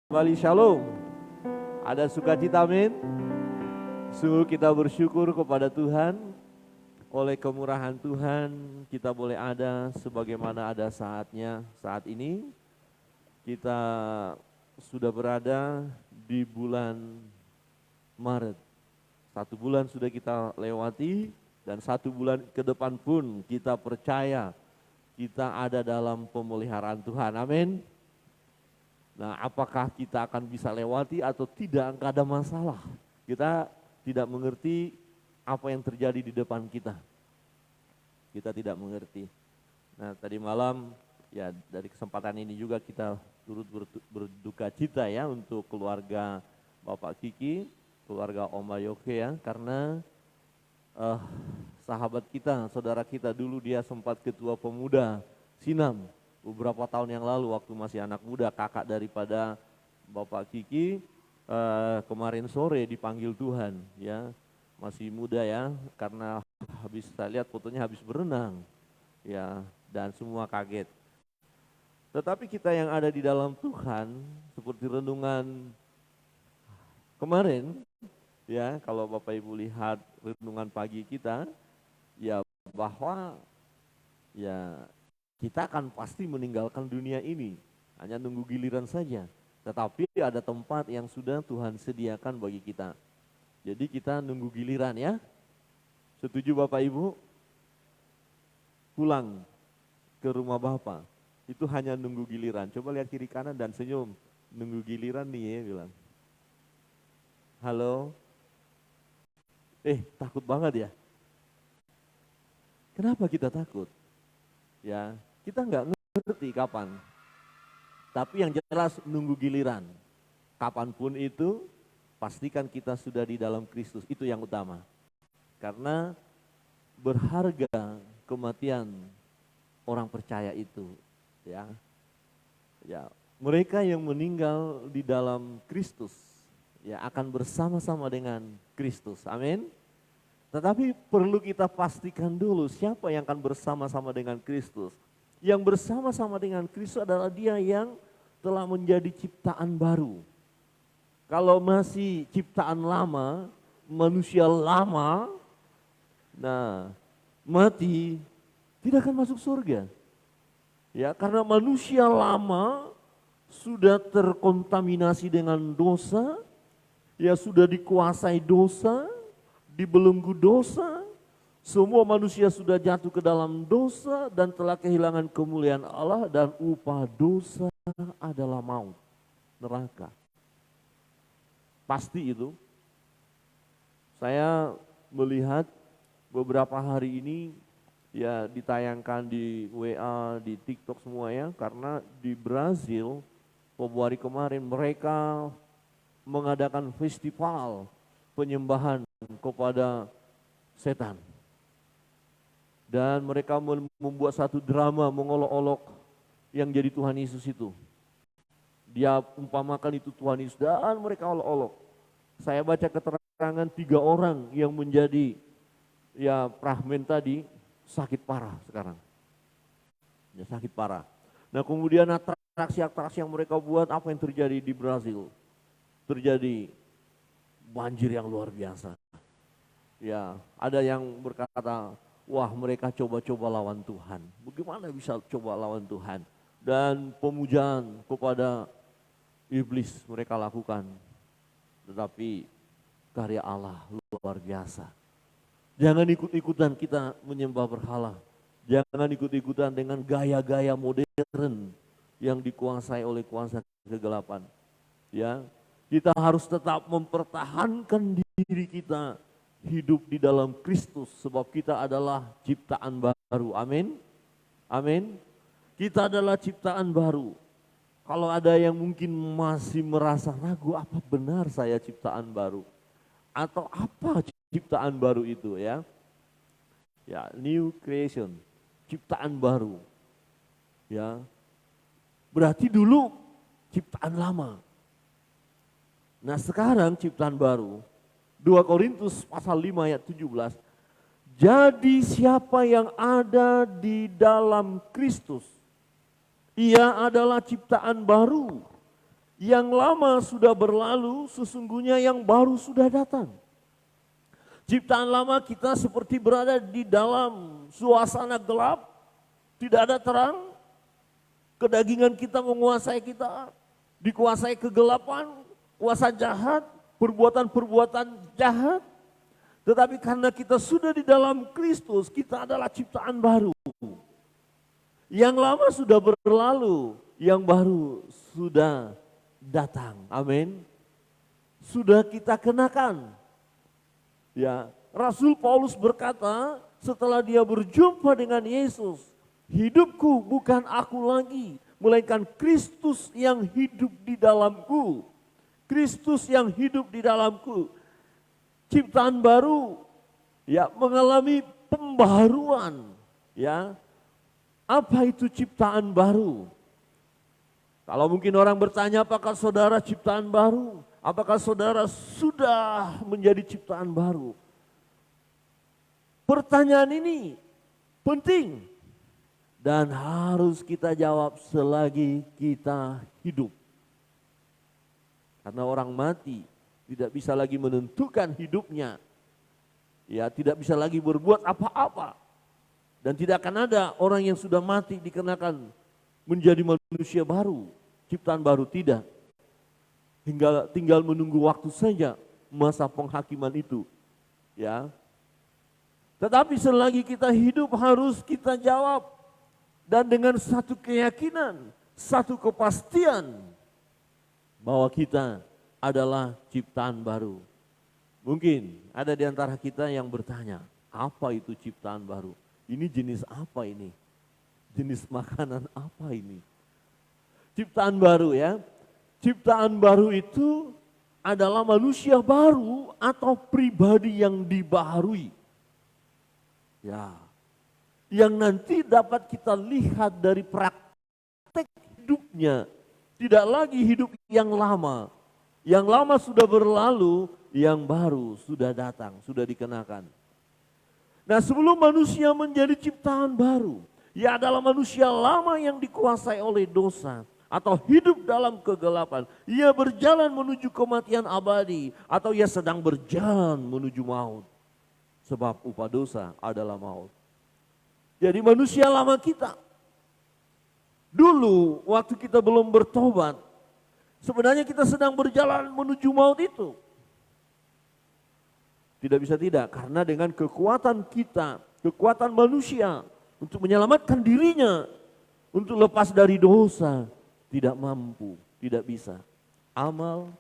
Kembali shalom. Ada sukacita, amin. Sungguh kita bersyukur kepada Tuhan. Oleh kemurahan Tuhan kita boleh ada sebagaimana ada saatnya. Saat ini kita sudah berada di bulan Maret. 1 bulan sudah kita lewati dan 1 bulan ke depan pun kita percaya kita ada dalam pemeliharaan Tuhan, amin. Nah, apakah kita akan bisa lewati atau tidak, enggak ada masalah. Kita tidak mengerti apa yang terjadi di depan kita. Kita tidak mengerti. Nah, tadi malam ya dari kesempatan ini juga kita turut berduka cita ya untuk keluarga Bapak Kiki, keluarga Oma Yoke ya, karena sahabat kita, saudara kita dulu dia sempat ketua pemuda Sinam. Beberapa tahun yang lalu waktu masih anak muda, kakak daripada Bapak Kiki kemarin sore dipanggil Tuhan ya, masih muda ya, karena habis saya lihat fotonya habis berenang ya, dan semua kaget. Tetapi kita yang ada di dalam Tuhan, seperti renungan kemarin ya, kalau Bapak Ibu lihat renungan pagi kita ya, bahwa ya kita akan pasti meninggalkan dunia ini, hanya nunggu giliran saja. Tetapi ada tempat yang sudah Tuhan sediakan bagi kita. Jadi kita nunggu giliran ya. Setuju Bapak Ibu? Pulang ke rumah Bapak, itu hanya nunggu giliran. Coba lihat kiri kanan dan senyum. Nunggu giliran nih ya, bilang. Halo? Takut banget ya? Kenapa kita takut? Ya, kita nggak ngerti kapan. Tapi yang jelas nunggu giliran. Kapanpun itu, pastikan kita sudah di dalam Kristus. Itu yang utama. Karena berharga kematian orang percaya itu. Ya, mereka yang meninggal di dalam Kristus ya akan bersama-sama dengan Kristus. Amin. Tetapi perlu kita pastikan dulu siapa yang akan bersama-sama dengan Kristus. Yang bersama-sama dengan Kristus adalah dia yang telah menjadi ciptaan baru. Kalau masih ciptaan lama, manusia lama, nah mati, tidak akan masuk surga. Ya, karena manusia lama sudah terkontaminasi dengan dosa, ya sudah dikuasai dosa, dibelenggu dosa, semua manusia sudah jatuh ke dalam dosa dan telah kehilangan kemuliaan Allah, dan upah dosa adalah maut, neraka. Pasti itu. Saya melihat beberapa hari ini ya ditayangkan di WA, di TikTok semua ya, karena di Brazil Februari kemarin mereka mengadakan festival penyembahan kepada setan. Dan mereka membuat satu drama mengolok-olok yang jadi Tuhan Yesus itu. Dia umpamakan itu Tuhan Yesus dan mereka olok-olok. Saya baca keterangan 3 orang yang menjadi ya prahmen tadi sakit parah sekarang. Ya sakit parah. Nah kemudian atraksi-atraksi yang mereka buat, apa yang terjadi di Brazil? Terjadi banjir yang luar biasa. Ya, ada yang berkata, wah mereka coba-coba lawan Tuhan. Bagaimana bisa coba lawan Tuhan? Dan pemujaan kepada iblis mereka lakukan. Tetapi karya Allah luar biasa. Jangan ikut-ikutan kita menyembah berhala. Jangan ikut-ikutan dengan gaya-gaya modern yang dikuasai oleh kuasa kegelapan. Ya, kita harus tetap mempertahankan diri kita hidup di dalam Kristus, sebab kita adalah ciptaan baru. Amin. Amin. Kita adalah ciptaan baru. Kalau ada yang mungkin masih merasa ragu, apa benar saya ciptaan baru? Atau apa ciptaan baru itu ya? Ya, new creation, ciptaan baru. Ya. Berarti dulu ciptaan lama. Nah sekarang ciptaan baru. 2 Korintus pasal 5 ayat 17. Jadi siapa yang ada di dalam Kristus, ia adalah ciptaan baru. Yang lama sudah berlalu, sesungguhnya yang baru sudah datang. Ciptaan lama kita seperti berada di dalam suasana gelap, tidak ada terang. Kedagingan kita menguasai kita, dikuasai kegelapan, kuasa jahat, perbuatan-perbuatan jahat. Tetapi karena kita sudah di dalam Kristus, kita adalah ciptaan baru. Yang lama sudah berlalu, yang baru sudah datang. Amin. Sudah kita kenakan. Ya, Rasul Paulus berkata setelah dia berjumpa dengan Yesus, hidupku bukan aku lagi, melainkan Kristus yang hidup di dalamku. Kristus yang hidup di dalamku. Ciptaan baru, ya, mengalami pembaharuan, ya. Apa itu ciptaan baru? Kalau mungkin orang bertanya, apakah saudara ciptaan baru? Apakah saudara sudah menjadi ciptaan baru? Pertanyaan ini penting dan harus kita jawab selagi kita hidup. Karena orang mati tidak bisa lagi menentukan hidupnya. Ya, tidak bisa lagi berbuat apa-apa. Dan tidak akan ada orang yang sudah mati dikenakan menjadi manusia baru, ciptaan baru, tidak. Tinggal menunggu waktu saja masa penghakiman itu. Ya. Tetapi selagi kita hidup harus kita jawab. Dan dengan satu keyakinan, satu kepastian bahwa kita adalah ciptaan baru. Mungkin ada di antara kita yang bertanya, apa itu ciptaan baru? Ini jenis apa ini? Jenis makanan apa ini? Ciptaan baru, ya. Ciptaan baru itu adalah manusia baru atau pribadi yang dibaharui. Ya. Yang nanti dapat kita lihat dari praktek hidupnya. Tidak lagi hidup yang lama. Yang lama sudah berlalu, yang baru sudah datang, sudah dikenakan. Nah, sebelum manusia menjadi ciptaan baru, ia adalah manusia lama yang dikuasai oleh dosa atau hidup dalam kegelapan. Ia berjalan menuju kematian abadi atau ia sedang berjalan menuju maut. Sebab upah dosa adalah maut. Jadi manusia lama kita, dulu waktu kita belum bertobat, sebenarnya kita sedang berjalan menuju maut itu. Tidak bisa tidak, karena dengan kekuatan kita, kekuatan manusia untuk menyelamatkan dirinya, untuk lepas dari dosa, tidak mampu, tidak bisa. Amal,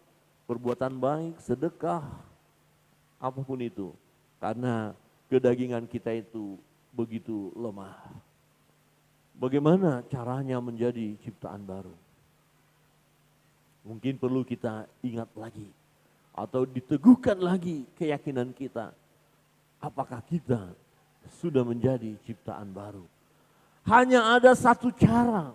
perbuatan baik, sedekah, apapun itu. Karena kedagingan kita itu begitu lemah. Bagaimana caranya menjadi ciptaan baru? Mungkin perlu kita ingat lagi. Atau diteguhkan lagi keyakinan kita. Apakah kita sudah menjadi ciptaan baru? Hanya ada satu cara.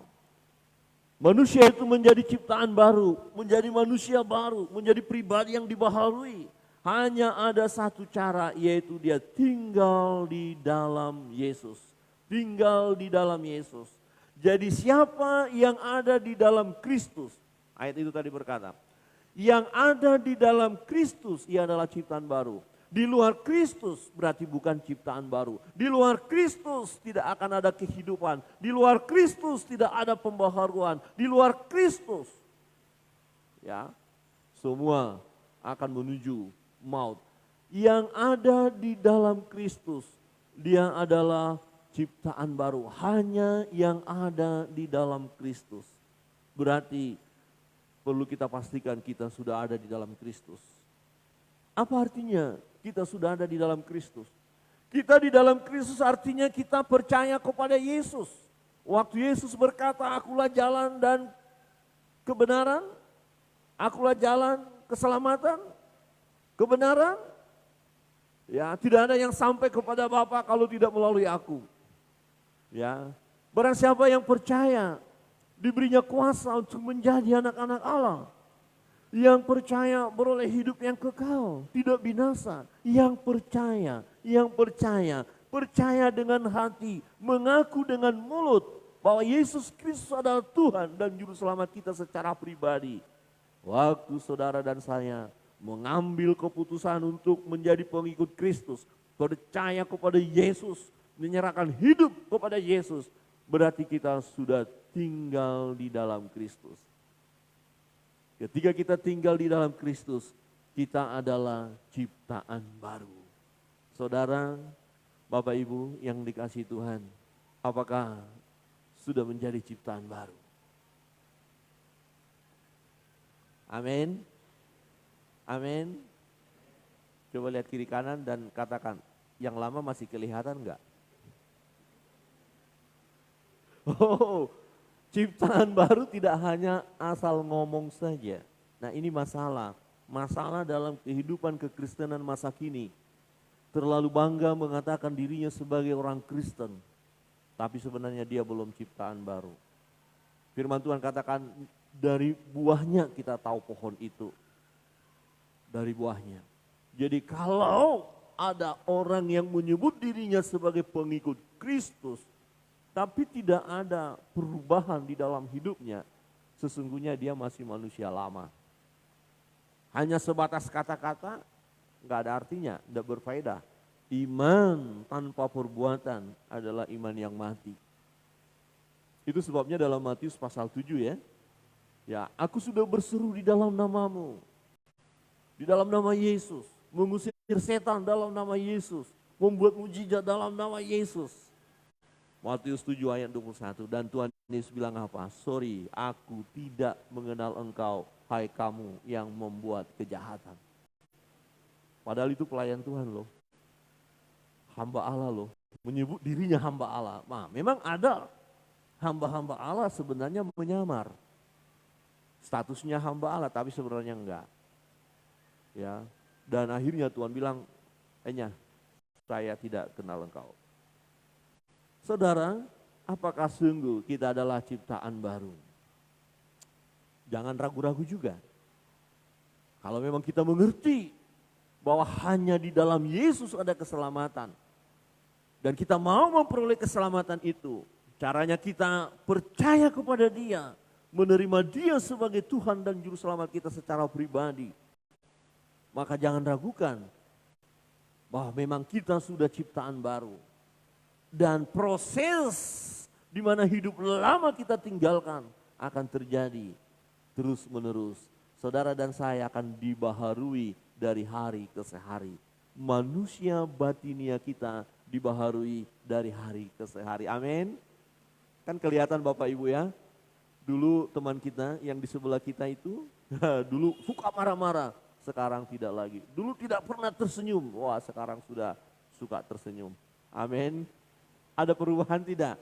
Manusia itu menjadi ciptaan baru, menjadi manusia baru, menjadi pribadi yang dibaharui. Hanya ada satu cara, yaitu dia tinggal di dalam Yesus. Tinggal di dalam Yesus. Jadi siapa yang ada di dalam Kristus? Ayat itu tadi berkata, yang ada di dalam Kristus, ia adalah ciptaan baru. Di luar Kristus berarti bukan ciptaan baru. Di luar Kristus tidak akan ada kehidupan. Di luar Kristus tidak ada pembaharuan. Di luar Kristus, ya, semua akan menuju maut. Yang ada di dalam Kristus, dia adalah ciptaan baru. Hanya yang ada di dalam Kristus. Berarti perlu kita pastikan kita sudah ada di dalam Kristus. Apa artinya kita sudah ada di dalam Kristus? Kita di dalam Kristus artinya kita percaya kepada Yesus. Waktu Yesus berkata, akulah jalan dan kebenaran, akulah jalan keselamatan, kebenaran. Ya, tidak ada yang sampai kepada Bapa kalau tidak melalui aku. Ya, barang siapa yang percaya, diberinya kuasa untuk menjadi anak-anak Allah. Yang percaya beroleh hidup yang kekal, tidak binasa. Yang percaya dengan hati, mengaku dengan mulut bahwa Yesus Kristus adalah Tuhan dan Juru Selamat kita secara pribadi. Waktu saudara dan saya mengambil keputusan untuk menjadi pengikut Kristus, percaya kepada Yesus, menyerahkan hidup kepada Yesus, berarti kita sudah tinggal di dalam Kristus. Ketika kita tinggal di dalam Kristus, kita adalah ciptaan baru. Saudara, Bapak Ibu yang dikasihi Tuhan, apakah sudah menjadi ciptaan baru? Amin. Amin. Coba lihat kiri kanan dan katakan, yang lama masih kelihatan enggak? Oh, ciptaan baru tidak hanya asal ngomong saja. Nah, ini masalah dalam kehidupan kekristenan masa kini. Terlalu bangga mengatakan dirinya sebagai orang Kristen, tapi sebenarnya dia belum ciptaan baru. Firman Tuhan katakan, dari buahnya kita tahu pohon itu. Dari buahnya. Jadi kalau ada orang yang menyebut dirinya sebagai pengikut Kristus, tapi tidak ada perubahan di dalam hidupnya, sesungguhnya dia masih manusia lama. Hanya sebatas kata-kata, nggak ada artinya, tidak berfaedah. Iman tanpa perbuatan adalah iman yang mati. Itu sebabnya dalam Matius pasal 7 ya. Ya, aku sudah berseru di dalam namamu. Di dalam nama Yesus. Mengusir setan dalam nama Yesus. Membuat mujizat dalam nama Yesus. Matius 7 ayat 21. Dan Tuhan Yesus bilang apa? Sorry, aku tidak mengenal engkau, hai kamu yang membuat kejahatan. Padahal itu pelayan Tuhan loh. Hamba Allah loh. Menyebut dirinya hamba Allah. Nah, memang ada hamba-hamba Allah sebenarnya menyamar. Statusnya hamba Allah tapi sebenarnya enggak. Ya. Dan akhirnya Tuhan bilang, saya tidak kenal engkau. Saudara, apakah sungguh kita adalah ciptaan baru? Jangan ragu-ragu juga. Kalau memang kita mengerti bahwa hanya di dalam Yesus ada keselamatan. Dan kita mau memperoleh keselamatan itu. Caranya kita percaya kepada Dia. Menerima Dia sebagai Tuhan dan Juru Selamat kita secara pribadi. Maka jangan ragukan bahwa memang kita sudah ciptaan baru. Dan proses di mana hidup lama kita tinggalkan akan terjadi terus menerus. Saudara dan saya akan dibaharui dari hari ke hari. Manusia batinia kita dibaharui dari hari ke hari. Amin. Kan kelihatan Bapak Ibu ya. Dulu teman kita yang di sebelah kita itu dulu suka marah-marah, sekarang tidak lagi. Dulu tidak pernah tersenyum, wah sekarang sudah suka tersenyum. Amin. Ada perubahan tidak?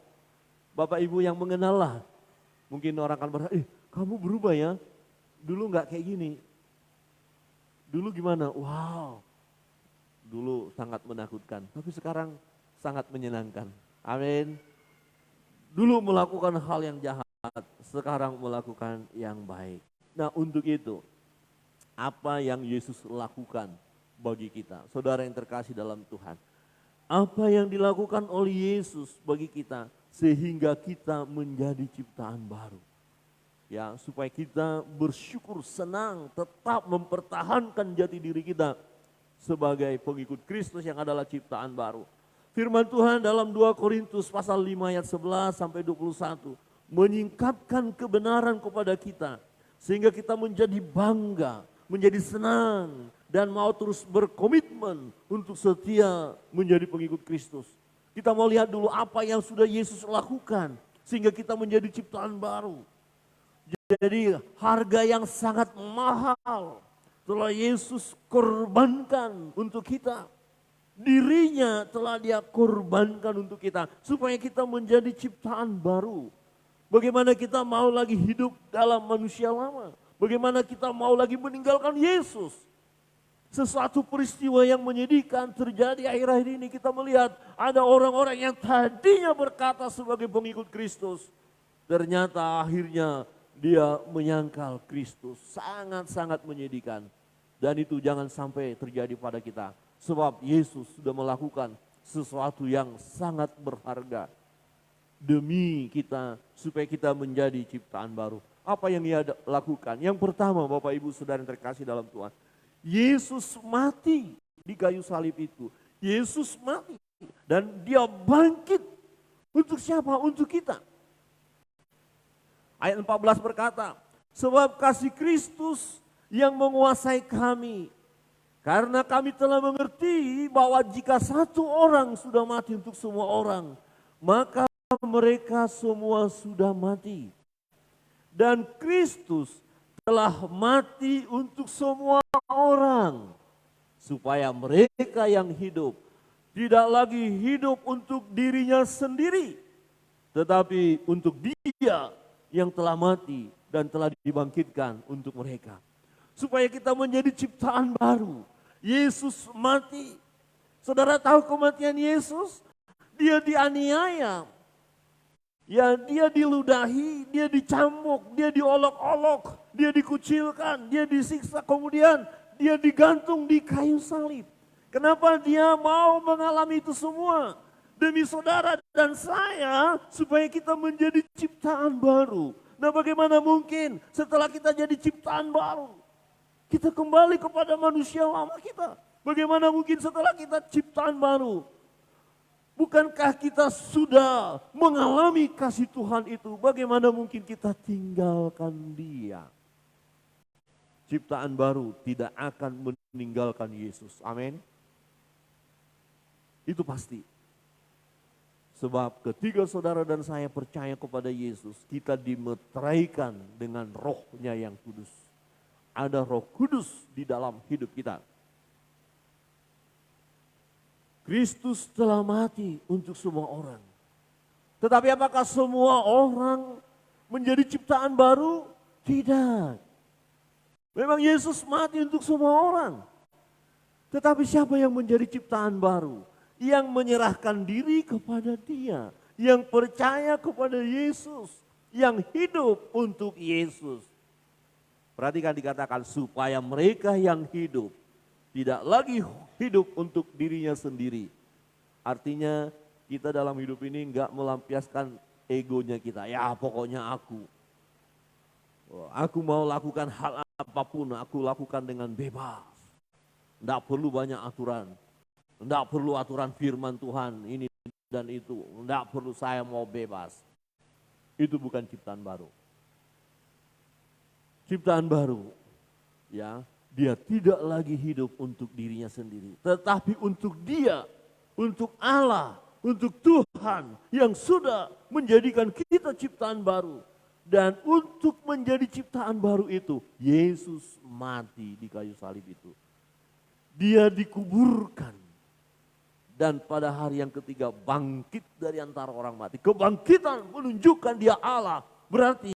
Bapak Ibu yang mengenal lah. Mungkin orang akan berkata, kamu berubah ya. Dulu nggak kayak gini. Dulu gimana? Wow. Dulu sangat menakutkan, tapi sekarang sangat menyenangkan. Amin. Dulu melakukan hal yang jahat, sekarang melakukan yang baik. Nah, untuk itu, apa yang Yesus lakukan bagi kita? Saudara yang terkasih dalam Tuhan, apa yang dilakukan oleh Yesus bagi kita sehingga kita menjadi ciptaan baru? Ya, supaya kita bersyukur, senang, tetap mempertahankan jati diri kita sebagai pengikut Kristus yang adalah ciptaan baru. Firman Tuhan dalam 2 Korintus pasal 5 ayat 11 sampai 21 menyingkapkan kebenaran kepada kita sehingga kita menjadi bangga, menjadi senang dan mau terus berkomitmen untuk setia menjadi pengikut Kristus. Kita mau lihat dulu apa yang sudah Yesus lakukan sehingga kita menjadi ciptaan baru. Jadi harga yang sangat mahal telah Yesus korbankan untuk kita. Dirinya telah Dia korbankan untuk kita supaya kita menjadi ciptaan baru. Bagaimana kita mau lagi hidup dalam manusia lama? Bagaimana kita mau lagi meninggalkan Yesus? Sesuatu peristiwa yang menyedihkan terjadi akhir-akhir ini. Kita melihat ada orang-orang yang tadinya berkata sebagai pengikut Kristus, ternyata akhirnya dia menyangkal Kristus. Sangat-sangat menyedihkan. Dan itu jangan sampai terjadi pada kita. Sebab Yesus sudah melakukan sesuatu yang sangat berharga demi kita supaya kita menjadi ciptaan baru. Apa yang ia lakukan? Yang pertama Bapak Ibu Saudara yang terkasih dalam Tuhan. Yesus mati di kayu salib itu. Yesus mati dan dia bangkit. Untuk siapa? Untuk kita. Ayat 14 berkata, sebab kasih Kristus yang menguasai kami. Karena kami telah mengerti bahwa jika satu orang sudah mati untuk semua orang, maka mereka semua sudah mati. Dan Kristus telah mati untuk semua orang, supaya mereka yang hidup tidak lagi hidup untuk dirinya sendiri, tetapi untuk Dia yang telah mati dan telah dibangkitkan untuk mereka. Supaya kita menjadi ciptaan baru. Yesus mati. Saudara tahu kematian Yesus? Dia dianiaya. Ya, dia diludahi, dia dicambuk, dia diolok-olok, dia dikucilkan, dia disiksa, kemudian dia digantung di kayu salib. Kenapa dia mau mengalami itu semua? Demi saudara dan saya, supaya kita menjadi ciptaan baru. Nah, bagaimana mungkin setelah kita jadi ciptaan baru, kita kembali kepada manusia lama kita? Bagaimana mungkin setelah kita ciptaan baru? Bukankah kita sudah mengalami kasih Tuhan itu? Bagaimana mungkin kita tinggalkan Dia? Ciptaan baru tidak akan meninggalkan Yesus. Amin. Itu pasti. Sebab ketika saudara dan saya percaya kepada Yesus, kita dimeteraikan dengan Roh-Nya yang kudus. Ada Roh Kudus di dalam hidup kita. Kristus telah mati untuk semua orang. Tetapi apakah semua orang menjadi ciptaan baru? Tidak. Memang Yesus mati untuk semua orang. Tetapi siapa yang menjadi ciptaan baru? Yang menyerahkan diri kepada Dia, yang percaya kepada Yesus, yang hidup untuk Yesus. Perhatikan dikatakan supaya mereka yang hidup tidak lagi hidup untuk dirinya sendiri. Artinya kita dalam hidup ini enggak melampiaskan egonya kita. Ya pokoknya aku mau lakukan hal apapun, aku lakukan dengan bebas. Enggak perlu banyak aturan. Tidak perlu aturan firman Tuhan ini dan itu. Tidak perlu, saya mau bebas. Itu bukan ciptaan baru. Ciptaan baru, ya, dia tidak lagi hidup untuk dirinya sendiri. Tetapi untuk Dia, untuk Allah, untuk Tuhan yang sudah menjadikan kita ciptaan baru. Dan untuk menjadi ciptaan baru itu, Yesus mati di kayu salib itu. Dia dikuburkan. Dan pada hari yang ketiga bangkit dari antara orang mati. Kebangkitan menunjukkan Dia Allah. Berarti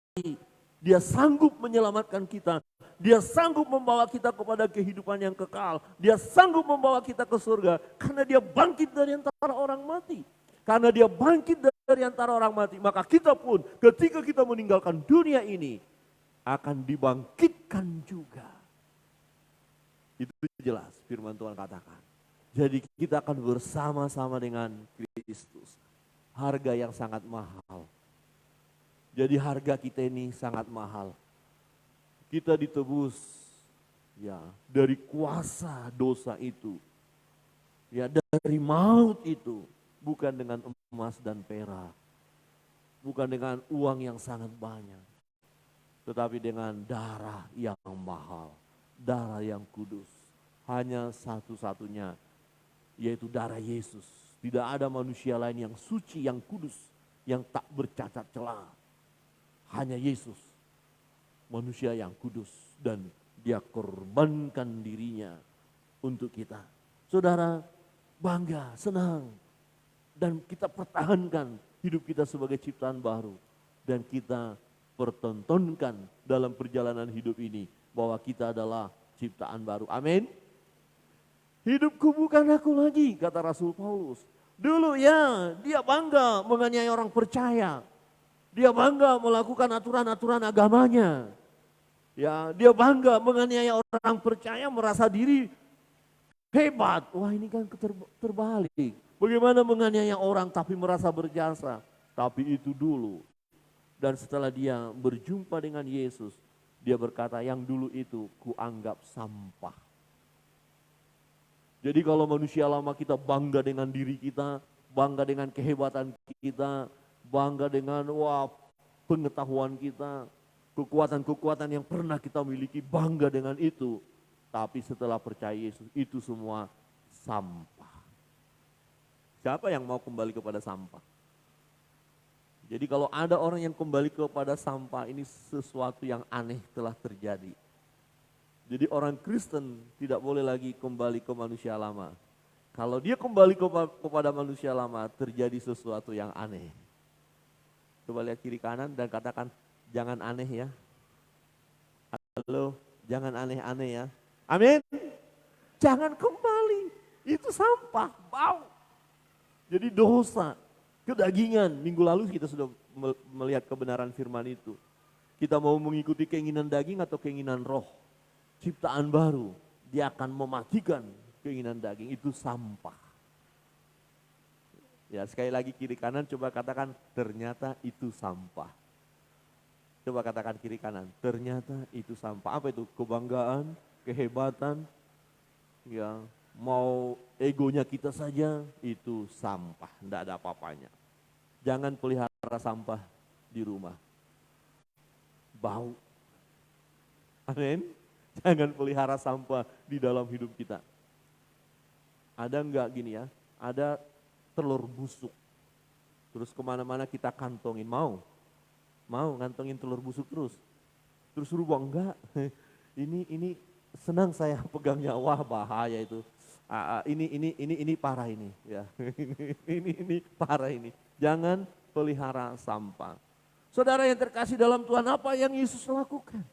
Dia sanggup menyelamatkan kita. Dia sanggup membawa kita kepada kehidupan yang kekal. Dia sanggup membawa kita ke surga. Karena Dia bangkit dari antara orang mati. Karena Dia bangkit dari antara orang mati. Maka kita pun ketika kita meninggalkan dunia ini akan dibangkitkan juga. Itu jelas firman Tuhan katakan. Jadi kita akan bersama-sama dengan Kristus. Harga yang sangat mahal. Jadi harga kita ini sangat mahal. Kita ditebus ya dari kuasa dosa itu. Ya dari maut itu. Bukan dengan emas dan perak. Bukan dengan uang yang sangat banyak. Tetapi dengan darah yang mahal. Darah yang kudus. Hanya satu-satunya, yaitu darah Yesus. Tidak ada manusia lain yang suci, yang kudus, yang tak bercacat celah. Hanya Yesus, manusia yang kudus, dan Dia korbankan dirinya untuk kita. Saudara, bangga, senang, dan kita pertahankan hidup kita sebagai ciptaan baru. Dan kita pertontonkan dalam perjalanan hidup ini bahwa kita adalah ciptaan baru. Amin. Hidupku bukan aku lagi, kata Rasul Paulus. Dulu ya, dia bangga menganiaya orang percaya. Dia bangga melakukan aturan-aturan agamanya. Ya, dia bangga menganiaya orang percaya, merasa diri hebat. Wah, ini kan terbalik. Bagaimana menganiaya orang tapi merasa berjasa? Tapi itu dulu. Dan setelah dia berjumpa dengan Yesus, dia berkata, yang dulu itu kuanggap sampah. Jadi kalau manusia lama kita bangga dengan diri kita, bangga dengan kehebatan kita, bangga dengan pengetahuan kita, kekuatan-kekuatan yang pernah kita miliki, bangga dengan itu. Tapi setelah percaya Yesus, itu semua sampah. Siapa yang mau kembali kepada sampah? Jadi kalau ada orang yang kembali kepada sampah, ini sesuatu yang aneh telah terjadi. Jadi orang Kristen tidak boleh lagi kembali ke manusia lama. Kalau dia kembali kepada manusia lama, terjadi sesuatu yang aneh. Coba lihat kiri kanan dan katakan, jangan aneh ya. Halo, jangan aneh-aneh ya. Amin. Jangan kembali, itu sampah, bau. Jadi dosa. Kedagingan, minggu lalu kita sudah melihat kebenaran firman itu. Kita mau mengikuti keinginan daging atau keinginan roh. Ciptaan baru, dia akan mematikan keinginan daging, itu sampah. Ya sekali lagi kiri kanan coba katakan, ternyata itu sampah. Coba katakan kiri kanan, ternyata itu sampah. Apa itu? Kebanggaan, kehebatan, ya mau egonya kita saja, itu sampah, tidak ada apa-apanya. Jangan pelihara sampah di rumah, bau. Amin. Jangan pelihara sampah di dalam hidup kita. Ada enggak gini ya, ada telur busuk, terus kemana-mana kita kantongin, mau ngantongin telur busuk terus rubah, enggak, ini senang saya pegangnya, wah bahaya itu. Ini parah ini ya. ini parah ini. Jangan pelihara sampah. Saudara yang terkasih dalam Tuhan, apa yang Yesus lakukan?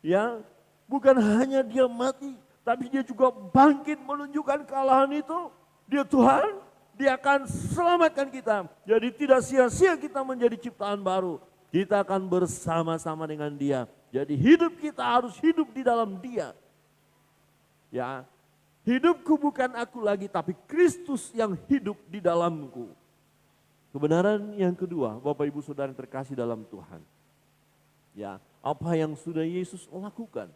Ya, bukan hanya dia mati, tapi dia juga bangkit menunjukkan kealahan itu. Dia Tuhan, dia akan selamatkan kita. Jadi tidak sia-sia kita menjadi ciptaan baru. Kita akan bersama-sama dengan dia. Jadi hidup kita harus hidup di dalam dia. Ya, hidupku bukan aku lagi, tapi Kristus yang hidup di dalamku. Kebenaran yang kedua, Bapak Ibu Saudara yang terkasih dalam Tuhan. Ya, apa yang sudah Yesus lakukan?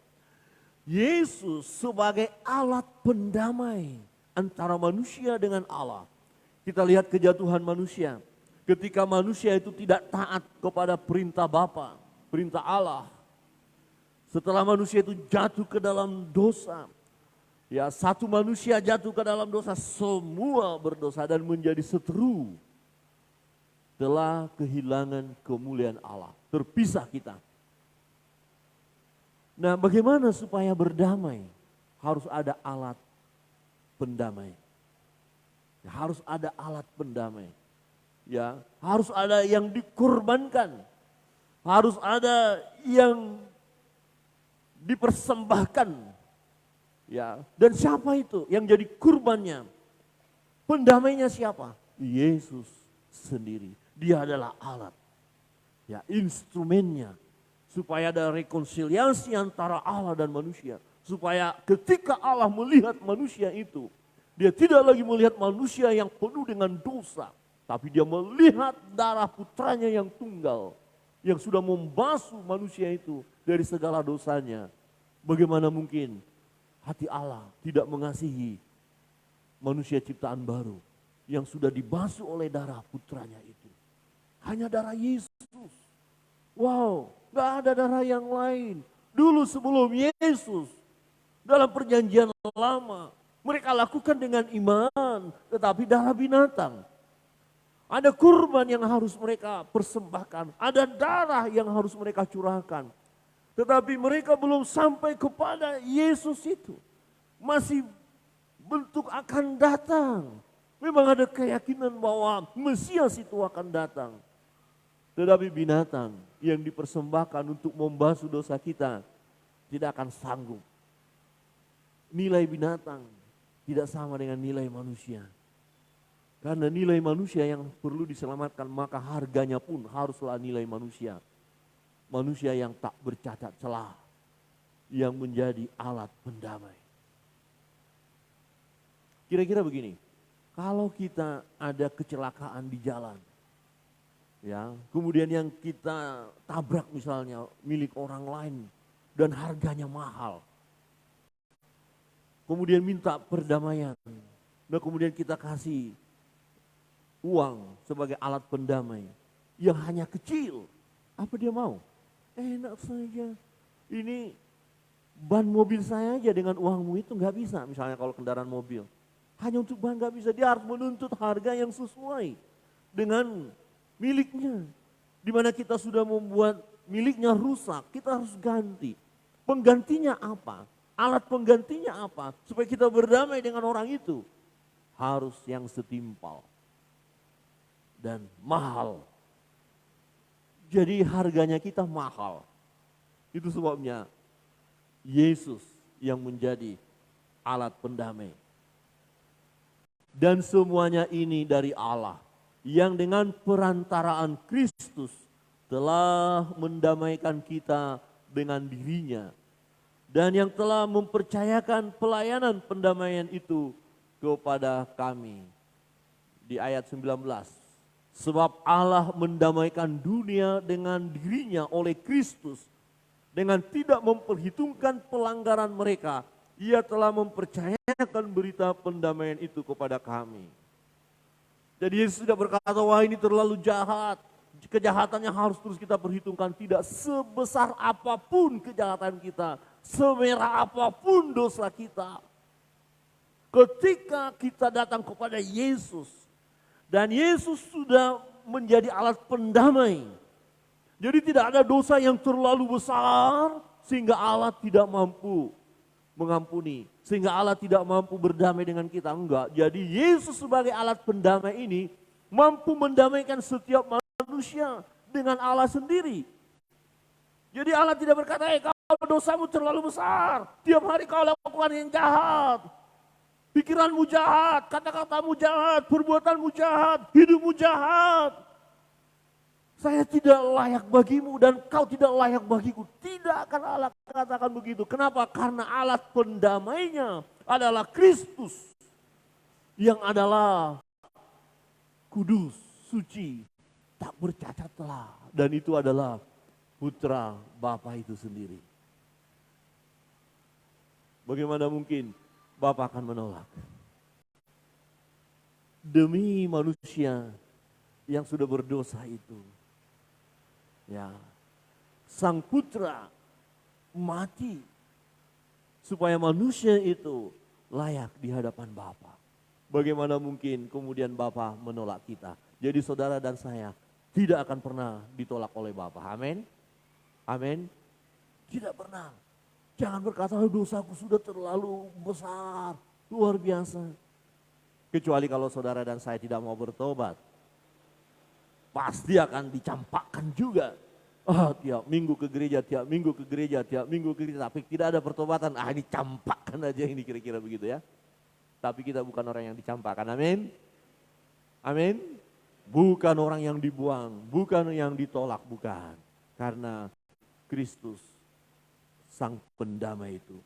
Yesus sebagai alat pendamai antara manusia dengan Allah. Kita lihat kejatuhan manusia. Ketika manusia itu tidak taat kepada perintah Bapa, perintah Allah. Setelah manusia itu jatuh ke dalam dosa, ya, satu manusia jatuh ke dalam dosa, semua berdosa dan menjadi seteru. Telah kehilangan kemuliaan Allah, terpisah kita. Nah, bagaimana supaya berdamai? Harus ada alat pendamai. Harus ada alat pendamai. Ya, harus ada yang dikorbankan. Harus ada yang dipersembahkan. Ya, dan siapa itu yang jadi kurbannya? Pendamainya siapa? Yesus sendiri. Dia adalah alat. Ya, instrumennya supaya ada rekonsiliasi antara Allah dan manusia. Supaya ketika Allah melihat manusia itu, dia tidak lagi melihat manusia yang penuh dengan dosa, tapi dia melihat darah putranya yang tunggal, yang sudah membasuh manusia itu dari segala dosanya. Bagaimana mungkin hati Allah tidak mengasihi manusia ciptaan baru yang sudah dibasuh oleh darah putranya itu. Hanya darah Yesus. Wow, gak ada darah yang lain. Dulu sebelum Yesus, dalam perjanjian lama, mereka lakukan dengan iman, tetapi darah binatang. Ada kurban yang harus mereka persembahkan, ada darah yang harus mereka curahkan. Tetapi mereka belum sampai kepada Yesus itu. Masih bentuk akan datang. Memang ada keyakinan bahwa Mesias itu akan datang. Tetapi binatang yang dipersembahkan untuk membasuh dosa kita tidak akan sanggup. Nilai binatang tidak sama dengan nilai manusia. Karena nilai manusia yang perlu diselamatkan, maka harganya pun haruslah nilai manusia. Manusia yang tak bercacat celah, yang menjadi alat pendamai. Kira-kira begini, kalau kita ada kecelakaan di jalan, Ya, kemudian yang kita tabrak misalnya milik orang lain dan harganya mahal. Kemudian minta perdamaian. Nah, kemudian kita kasih uang sebagai alat pendamai yang hanya kecil. Apa dia mau? Enak saja. Ini ban mobil saya aja dengan uangmu itu nggak bisa, misalnya kalau kendaraan mobil. Hanya untuk ban nggak bisa, dia harus menuntut harga yang sesuai dengan miliknya. Di mana kita sudah membuat miliknya rusak, kita harus ganti. Penggantinya apa? Alat penggantinya apa? Supaya kita berdamai dengan orang itu. Harus yang setimpal dan mahal. Jadi harganya kita mahal. Itu sebabnya Yesus yang menjadi alat pendamai. Dan semuanya ini dari Allah yang dengan perantaraan Kristus telah mendamaikan kita dengan dirinya. Dan yang telah mempercayakan pelayanan pendamaian itu kepada kami. Di ayat 19. Sebab Allah mendamaikan dunia dengan dirinya oleh Kristus. Dengan tidak memperhitungkan pelanggaran mereka. Ia telah mempercayakan berita pendamaian itu kepada kami. Jadi Yesus tidak berkata, wah ini terlalu jahat. Kejahatannya harus terus kita perhitungkan. Tidak sebesar apapun kejahatan kita. Semerah apapun dosa kita. Ketika kita datang kepada Yesus. Dan Yesus sudah menjadi alat pendamai. Jadi tidak ada dosa yang terlalu besar sehingga Allah tidak mampu mengampuni. Sehingga Allah tidak mampu berdamai dengan kita. Enggak. Jadi Yesus sebagai alat pendamai ini mampu mendamaikan setiap manusia dengan Allah sendiri. Jadi Allah tidak berkata, kalau dosamu terlalu besar, tiap hari kau lakukan yang jahat. Pikiranmu jahat, kata-katamu jahat, perbuatanmu jahat, hidupmu jahat. Saya tidak layak bagimu dan kau tidak layak bagiku. Tidak akan Allah katakan begitu. Kenapa? Karena alat pendamainya adalah Kristus. Yang adalah kudus, suci, tak bercacat celah. Dan itu adalah putra Bapa itu sendiri. Bagaimana mungkin Bapa akan menolak? Demi manusia yang sudah berdosa itu. Ya, sang putra mati supaya manusia itu layak di hadapan Bapa. Bagaimana mungkin kemudian Bapa menolak kita? Jadi saudara dan saya tidak akan pernah ditolak oleh Bapa. Amin. Amin. Tidak pernah. Jangan berkata dosaku sudah terlalu besar, luar biasa. Kecuali kalau saudara dan saya tidak mau bertobat. Pasti akan dicampakkan juga. Tiap minggu ke gereja, tiap minggu ke gereja, tiap minggu ke gereja. Tapi tidak ada pertobatan, dicampakkan aja ini kira-kira begitu ya. Tapi kita bukan orang yang dicampakkan, amin. Amin. Bukan orang yang dibuang, bukan yang ditolak, bukan. Karena Kristus sang pendamai itu.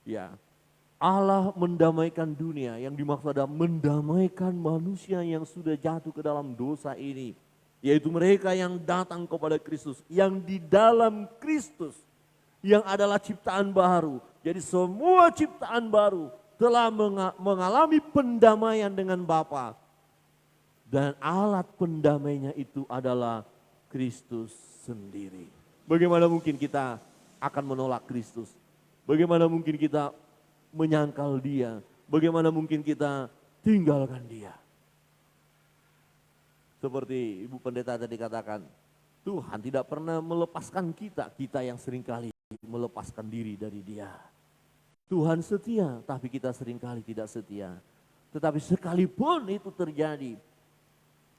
Ya, Allah mendamaikan dunia, yang dimaksud adalah mendamaikan manusia yang sudah jatuh ke dalam dosa ini. Yaitu mereka yang datang kepada Kristus, yang di dalam Kristus, yang adalah ciptaan baru. Jadi semua ciptaan baru telah mengalami pendamaian dengan Bapa. Dan alat pendamainya itu adalah Kristus sendiri. Bagaimana mungkin kita akan menolak Kristus? Bagaimana mungkin kita menyangkal Dia? Bagaimana mungkin kita tinggalkan Dia? Seperti Ibu Pendeta tadi katakan, Tuhan tidak pernah melepaskan kita yang seringkali melepaskan diri dari Dia. Tuhan setia, tapi kita seringkali tidak setia. Tetapi sekalipun itu terjadi,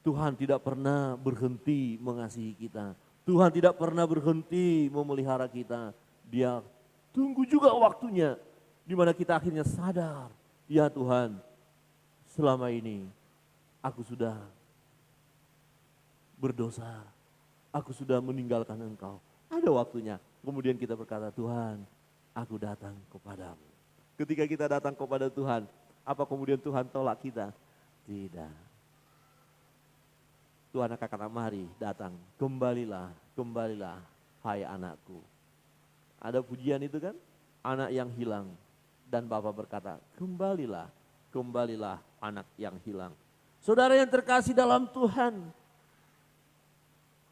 Tuhan tidak pernah berhenti mengasihi kita. Tuhan tidak pernah berhenti memelihara kita. Dia tunggu juga waktunya, di mana kita akhirnya sadar, ya Tuhan, selama ini aku sudah berdosa, aku sudah meninggalkan Engkau. Ada waktunya, kemudian kita berkata, Tuhan, aku datang kepadamu. Ketika kita datang kepada Tuhan, apa kemudian Tuhan tolak kita? Tidak. Tuhan akan kata, mari datang, kembalilah, kembalilah hai anakku. Ada pujian itu kan, anak yang hilang. Dan Bapa berkata, kembalilah, kembalilah anak yang hilang. Saudara yang terkasih dalam Tuhan,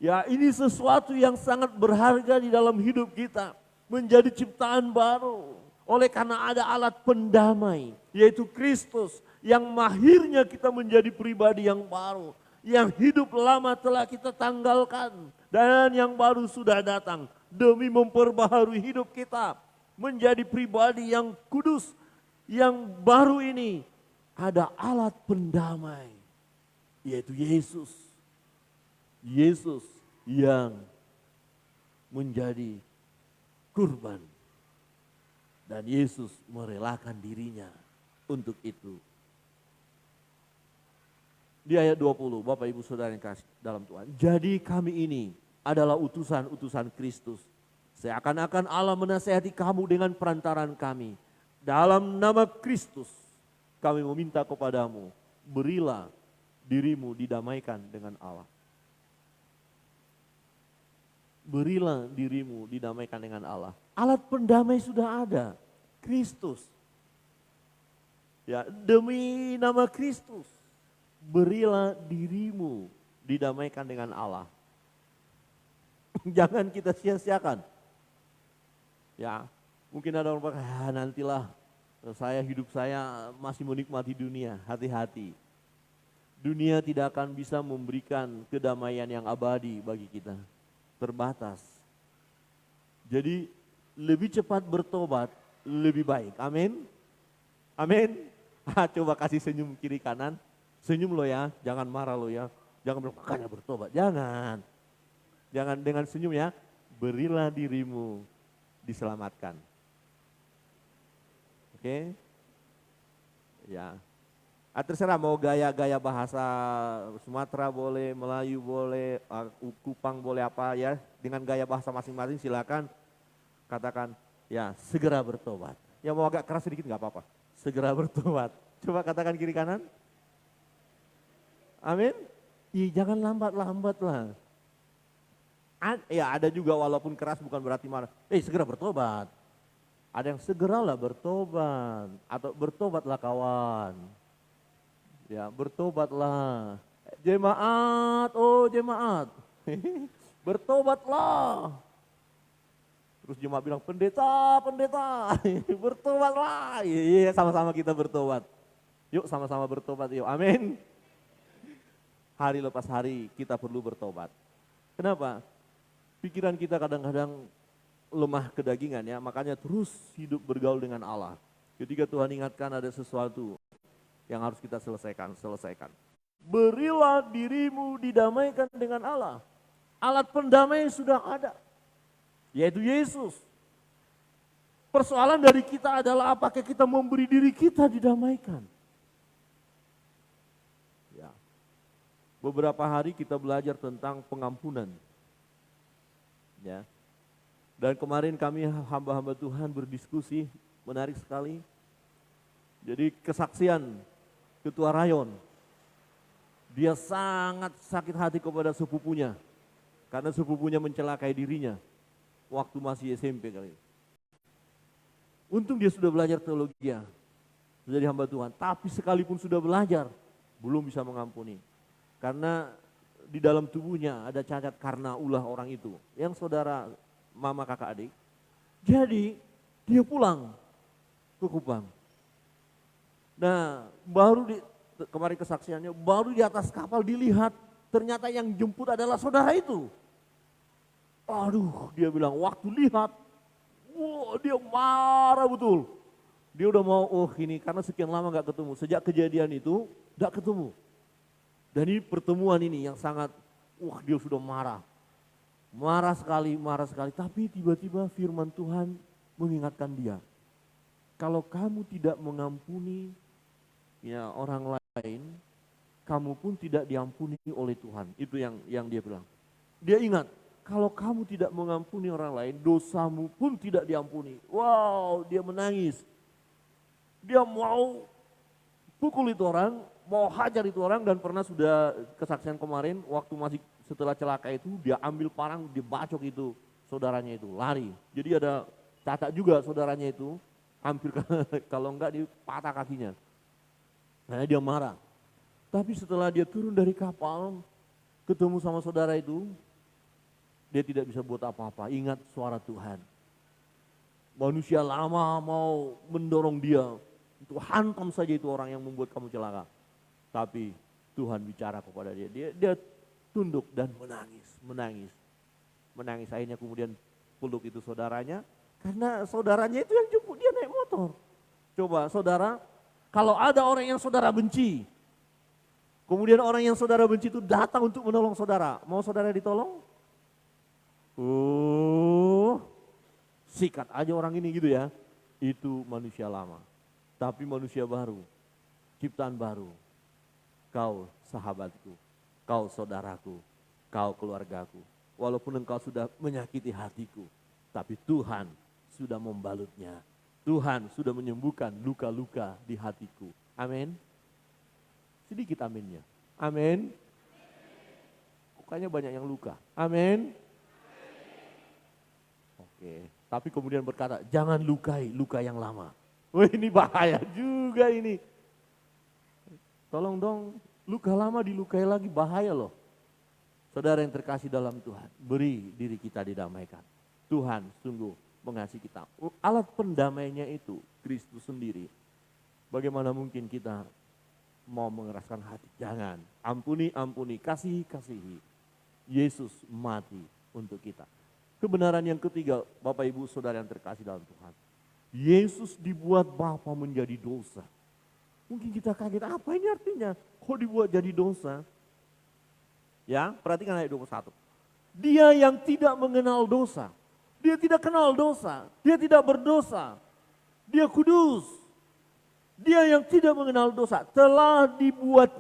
ya ini sesuatu yang sangat berharga di dalam hidup kita. Menjadi ciptaan baru. Oleh karena ada alat pendamai, yaitu Kristus. Yang mahirnya kita menjadi pribadi yang baru. Yang hidup lama telah kita tanggalkan. Dan yang baru sudah datang. Demi memperbaharui hidup kita. Menjadi pribadi yang kudus. Yang baru ini ada alat pendamai. Yaitu Yesus. Yesus yang menjadi kurban. Dan Yesus merelakan dirinya untuk itu. Di ayat 20, Bapak Ibu Saudara yang kasih dalam Tuhan. Jadi kami ini adalah utusan-utusan Kristus. Seakan-akan Allah menasihati kamu dengan perantaran kami. Dalam nama Kristus kami meminta kepadamu, berilah dirimu didamaikan dengan Allah. Berilah dirimu didamaikan dengan Allah. Alat pendamai sudah ada, Kristus. Ya, demi nama Kristus, berilah dirimu didamaikan dengan Allah. Jangan kita sia-siakan. Ya, mungkin ada orang berkata, nantilah hidup saya masih menikmati dunia. Hati-hati. Dunia tidak akan bisa memberikan kedamaian yang abadi bagi kita. Terbatas. Jadi lebih cepat bertobat lebih baik. Amin. Amin. Coba kasih senyum kiri kanan. Senyum lo ya, jangan marah lo ya. Jangan bilang makanya bertobat. Jangan. Jangan dengan senyum ya. Berilah dirimu diselamatkan. Oke. Ya. Terserah mau gaya-gaya bahasa Sumatera boleh, Melayu boleh, Kupang boleh apa ya. Dengan gaya bahasa masing-masing silakan katakan ya segera bertobat. Ya mau agak keras sedikit gak apa-apa. Segera bertobat. Coba katakan kiri kanan. Amin. Jangan lambat-lambat lah. Ya ada juga walaupun keras bukan berarti marah. Segera bertobat. Ada yang segeralah bertobat. Atau bertobatlah kawan. Ya bertobatlah. Jemaat, jemaat. Bertobatlah. Terus jemaat bilang pendeta, bertobatlah. Iya, sama-sama kita bertobat. Yuk sama-sama bertobat yuk, amin. Hari lepas hari kita perlu bertobat. Kenapa? Pikiran kita kadang-kadang lemah kedagingan ya, makanya terus hidup bergaul dengan Allah. Ketika Tuhan ingatkan ada sesuatu yang harus kita selesaikan. Berilah dirimu didamaikan dengan Allah. Alat pendamai sudah ada, yaitu Yesus. Persoalan dari kita adalah apakah kita memberi diri kita didamaikan. Ya. Beberapa hari kita belajar tentang pengampunan. Ya. Dan kemarin kami hamba-hamba Tuhan berdiskusi, menarik sekali. Jadi kesaksian Ketua Rayon, dia sangat sakit hati kepada sepupunya. Karena sepupunya mencelakai dirinya waktu masih SMP kali. Untung dia sudah belajar teologi, sudah jadi hamba Tuhan. Tapi sekalipun sudah belajar, belum bisa mengampuni. Karena di dalam tubuhnya ada cacat karena ulah orang itu. Yang saudara, mama, kakak, adik. Jadi dia pulang ke Kupang. Nah, kemarin kesaksiannya, baru di atas kapal dilihat, ternyata yang jemput adalah saudara itu. Aduh, dia bilang, waktu lihat, dia marah betul. Dia udah mau, ini karena sekian lama gak ketemu, sejak kejadian itu, gak ketemu. Dan ini pertemuan ini yang sangat, dia sudah marah. Marah sekali, tapi tiba-tiba firman Tuhan mengingatkan dia. Kalau kamu tidak mengampuni ya orang lain, kamu pun tidak diampuni oleh Tuhan. Itu yang dia bilang. Dia ingat, kalau kamu tidak mengampuni orang lain, dosamu pun tidak diampuni. Wow, dia menangis. Dia mau pukul itu orang, mau hajar itu orang, dan pernah sudah kesaksian kemarin waktu masih setelah celaka itu dia ambil parang, dia bacok itu saudaranya itu, lari. Jadi ada cacat juga saudaranya itu, hampir kalau enggak dia patah kakinya. Karena dia marah. Tapi setelah dia turun dari kapal, ketemu sama saudara itu, dia tidak bisa buat apa-apa, ingat suara Tuhan. Manusia lama mau mendorong dia untuk hantam saja itu orang yang membuat kamu celaka. Tapi Tuhan bicara kepada dia, dia tunduk dan menangis. Akhirnya kemudian peluk itu saudaranya, karena saudaranya itu yang jemput dia naik motor. Coba saudara, kalau ada orang yang saudara benci, kemudian orang yang saudara benci itu datang untuk menolong saudara, mau saudara ditolong? Sikat aja orang ini gitu ya. Itu manusia lama. Tapi manusia baru, ciptaan baru. Kau sahabatku, kau saudaraku, kau keluargaku. Walaupun engkau sudah menyakiti hatiku, tapi Tuhan sudah membalutnya. Tuhan sudah menyembuhkan luka-luka di hatiku. Amin. Sedikit aminnya. Amin. Bukannya banyak yang luka. Amin. Oke. Tapi kemudian berkata, jangan lukai luka yang lama. Wah, ini bahaya juga ini. Tolong dong, luka lama dilukai lagi, bahaya loh. Saudara yang terkasih dalam Tuhan, beri diri kita didamaikan. Tuhan sungguh mengasihi kita. Alat pendamainya itu Kristus sendiri. Bagaimana mungkin kita mau mengeraskan hati? Jangan. Ampuni, kasihi. Yesus mati untuk kita. Kebenaran yang ketiga, Bapak Ibu Saudara yang terkasih dalam Tuhan. Yesus dibuat Bapa menjadi dosa. Mungkin kita kaget, apa ini artinya? Kok dibuat jadi dosa? Ya, perhatikan ayat 21. Dia yang tidak mengenal dosa. Dia tidak kenal dosa. Dia tidak berdosa. Dia kudus. Dia yang tidak mengenal dosa. Telah dibuat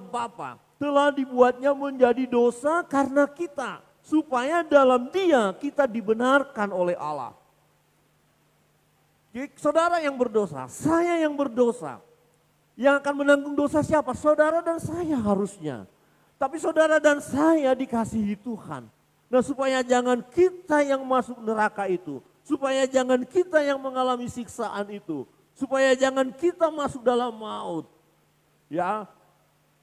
Bapa. Telah dibuatnya menjadi dosa karena kita. Supaya dalam dia kita dibenarkan oleh Allah. Jadi, saudara yang berdosa, saya yang berdosa. Yang akan menanggung dosa siapa? Saudara dan saya harusnya. Tapi saudara dan saya dikasihi Tuhan. Nah, supaya jangan kita yang masuk neraka itu. Supaya jangan kita yang mengalami siksaan itu. Supaya jangan kita masuk dalam maut. Ya,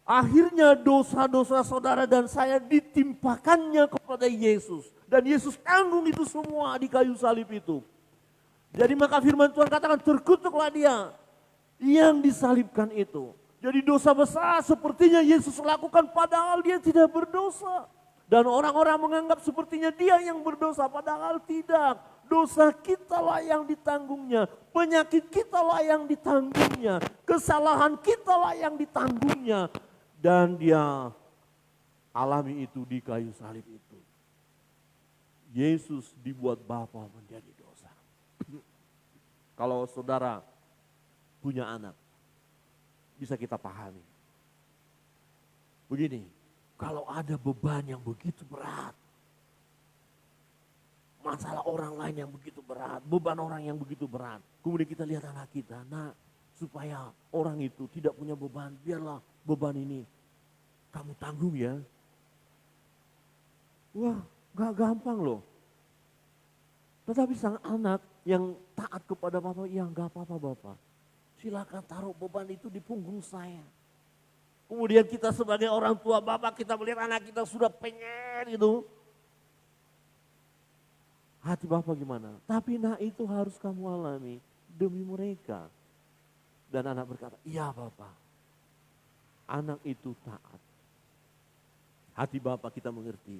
akhirnya dosa-dosa saudara dan saya ditimpakannya kepada Yesus. Dan Yesus tanggung itu semua di kayu salib itu. Jadi maka firman Tuhan katakan, terkutuklah dia yang disalibkan itu. Jadi dosa besar sepertinya Yesus lakukan padahal dia tidak berdosa. Dan orang-orang menganggap sepertinya dia yang berdosa padahal tidak. Dosa kita lah yang ditanggungnya. Penyakit kita lah yang ditanggungnya. Kesalahan kita lah yang ditanggungnya. Dan dia alami itu di kayu salib itu. Yesus dibuat Bapa menjadi dosa. Kalau saudara punya anak, bisa kita pahami. Begini, kalau ada beban yang begitu berat, masalah orang lain yang begitu berat, beban orang yang begitu berat, kemudian kita lihat anak kita, nah supaya orang itu tidak punya beban, biarlah beban ini kamu tanggung ya. Wah, gak gampang loh. Tetapi sang anak yang taat kepada Bapak, ya gak apa-apa Bapak. Silakan taruh beban itu di punggung saya. Kemudian kita sebagai orang tua Bapak, kita melihat anak kita sudah pengen gitu. Hati Bapak gimana? Tapi nah itu harus kamu alami demi mereka. Dan anak berkata, iya Bapak. Anak itu taat. Hati Bapak kita mengerti.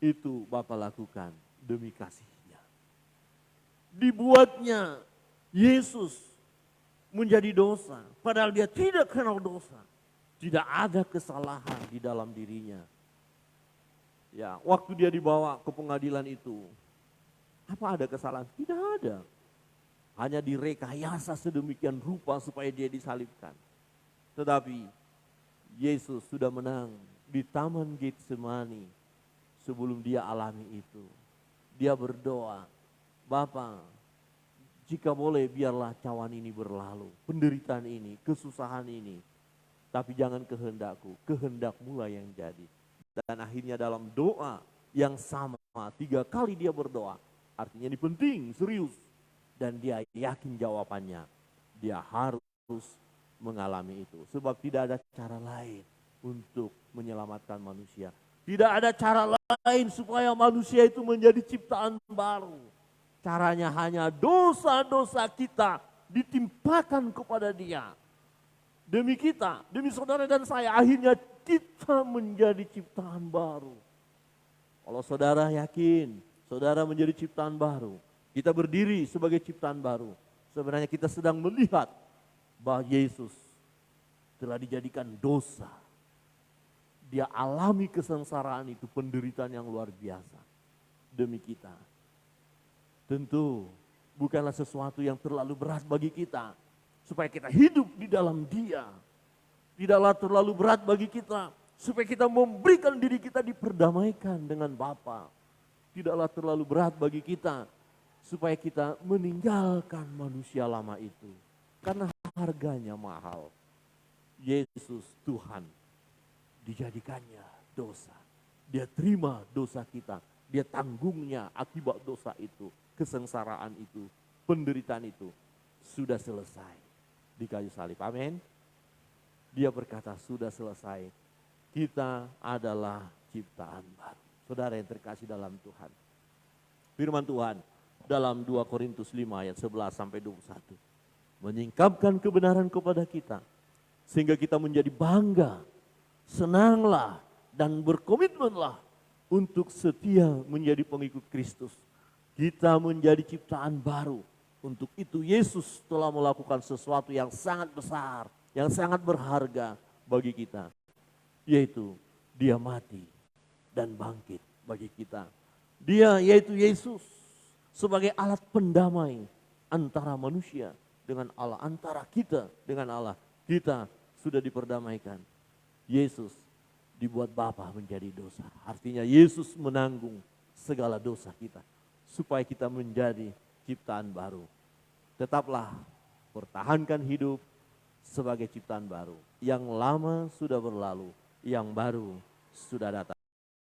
Itu Bapak lakukan demi kasihnya. Dibuatnya Yesus menjadi dosa, padahal dia tidak kenal dosa. Tidak ada kesalahan di dalam dirinya. Ya, waktu dia dibawa ke pengadilan itu, apa ada kesalahan? Tidak ada. Hanya direkayasa sedemikian rupa supaya dia disalibkan. Tetapi Yesus sudah menang di Taman Getsemani sebelum dia alami itu. Dia berdoa, Bapa, Jika boleh biarlah cawan ini berlalu, penderitaan ini, kesusahan ini. Tapi jangan kehendakku, kehendakmu lah yang jadi. Dan akhirnya dalam doa yang sama, 3 kali dia berdoa. Artinya ini penting, serius. Dan dia yakin jawabannya. Dia harus mengalami itu. Sebab tidak ada cara lain untuk menyelamatkan manusia. Tidak ada cara lain supaya manusia itu menjadi ciptaan baru. Caranya hanya dosa-dosa kita ditimpakan kepada dia. Demi kita, demi saudara dan saya, akhirnya kita menjadi ciptaan baru. Kalau saudara yakin, saudara menjadi ciptaan baru. Kita berdiri sebagai ciptaan baru. Sebenarnya kita sedang melihat bahwa Yesus telah dijadikan dosa. Dia alami kesengsaraan itu, penderitaan yang luar biasa demi kita. Tentu bukanlah sesuatu yang terlalu berat bagi kita, supaya kita hidup di dalam Dia. Tidaklah terlalu berat bagi kita, supaya kita memberikan diri kita diperdamaikan dengan Bapa. Tidaklah terlalu berat bagi kita, supaya kita meninggalkan manusia lama itu. Karena harganya mahal. Yesus Tuhan dijadikannya dosa. Dia terima dosa kita. Dia tanggungnya akibat dosa itu. Kesengsaraan itu, penderitaan itu sudah selesai di kayu salib. Amin. Dia berkata sudah selesai. Kita adalah ciptaan baru. Saudara yang terkasih dalam Tuhan. Firman Tuhan dalam 2 Korintus 5 ayat 11 sampai 21. Menyingkapkan kebenaran kepada kita. Sehingga kita menjadi bangga, senanglah dan berkomitmenlah untuk setia menjadi pengikut Kristus. Kita menjadi ciptaan baru. Untuk itu Yesus telah melakukan sesuatu yang sangat besar, yang sangat berharga bagi kita. Yaitu dia mati dan bangkit bagi kita. Dia yaitu Yesus sebagai alat pendamai antara manusia dengan Allah, antara kita dengan Allah. Kita sudah diperdamaikan. Yesus dibuat Bapa menjadi dosa. Artinya Yesus menanggung segala dosa kita. Supaya kita menjadi ciptaan baru. Tetaplah pertahankan hidup sebagai ciptaan baru. Yang lama sudah berlalu, yang baru sudah datang.